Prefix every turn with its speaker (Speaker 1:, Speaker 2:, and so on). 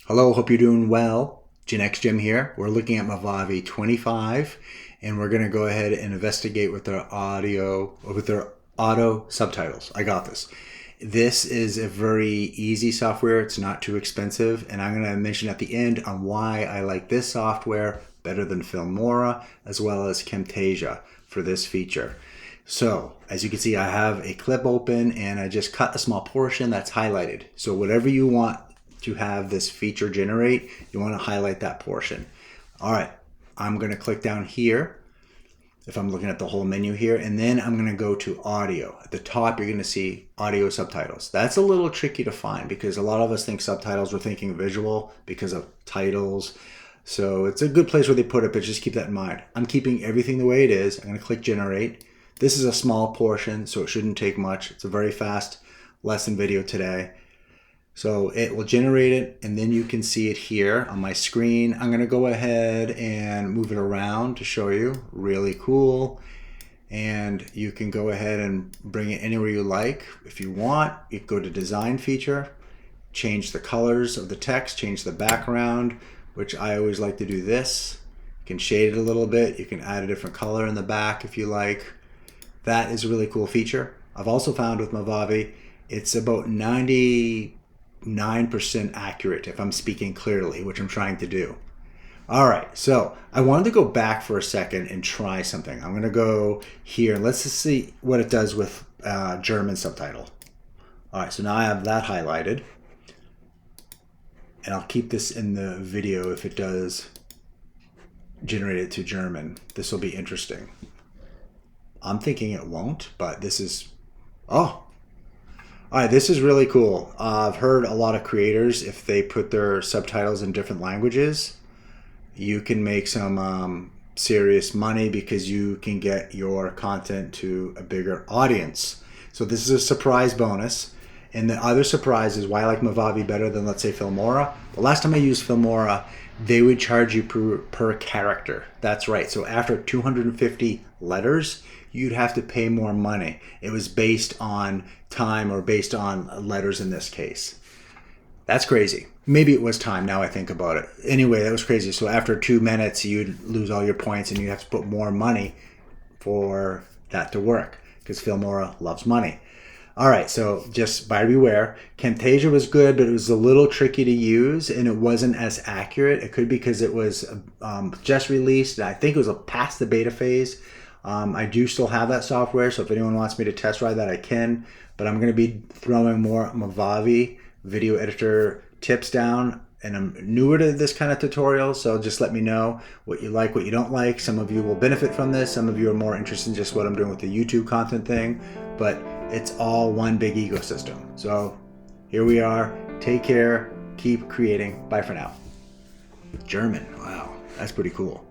Speaker 1: Hello, hope you're doing well. Gen X Jim here. We're looking at Movavi 25 and we're going to go ahead and investigate with their auto subtitles. I got this. This is a very easy software. It's not too expensive, and I'm going to mention at the end on why I like this software better than Filmora as well as Camtasia for this feature. So as you can see, I have a clip open and I just cut a small portion that's highlighted. So whatever you want to have this feature generate, you want to highlight that portion. All right, I'm going to click down here if I'm looking at the whole menu here, and then I'm going to go to audio. At the top, you're going to see audio subtitles. That's a little tricky to find because a lot of us think subtitles, we're thinking visual because of titles. So it's a good place where they put it, but just keep that in mind. I'm keeping everything the way it is. I'm going to click generate. This is a small portion, so it shouldn't take much. It's a very fast lesson video today. So it will generate it, and then you can see it here on my screen. I'm going to go ahead and move it around to show you. Really cool. And you can go ahead and bring it anywhere you like. If you want, you can go to design feature, change the colors of the text, change the background, which I always like to do this. You can shade it a little bit. You can add a different color in the back if you like. That is a really cool feature. I've also found with Movavi, it's about 99% accurate if I'm speaking clearly, which I'm trying to do. All right, so I wanted to go back for a second and try something. I'm gonna go here and let's just see what it does with German subtitle. All right, so now I have that highlighted, and I'll keep this in the video if it does generate it to German. This will be interesting. I'm thinking it won't, but this is, oh. All right, this is really cool. I've heard a lot of creators, if they put their subtitles in different languages, you can make some serious money because you can get your content to a bigger audience. So this is a surprise bonus. And the other surprise is why I like Movavi better than, let's say, Filmora. The last time I used Filmora, they would charge you per character. That's right. So after 250 letters, you'd have to pay more money. It was based on time or based on letters in this case. That's crazy. Maybe it was time now I think about it. Anyway, that was crazy. So after 2 minutes, you'd lose all your points and you have to put more money for that to work because Filmora loves money. All right, so just buyer beware. Camtasia was good, but it was a little tricky to use and it wasn't as accurate. It could be because it was just released. I think it was past the beta phase. I do still have that software, so if anyone wants me to test ride that, I can. But I'm going to be throwing more Movavi video editor tips down, and I'm newer to this kind of tutorial, so just let me know what you like, what you don't like. Some of you will benefit from this. Some of you are more interested in just what I'm doing with the YouTube content thing, but it's all one big ecosystem. So here we are. Take care. Keep creating. Bye for now. German. Wow, that's pretty cool.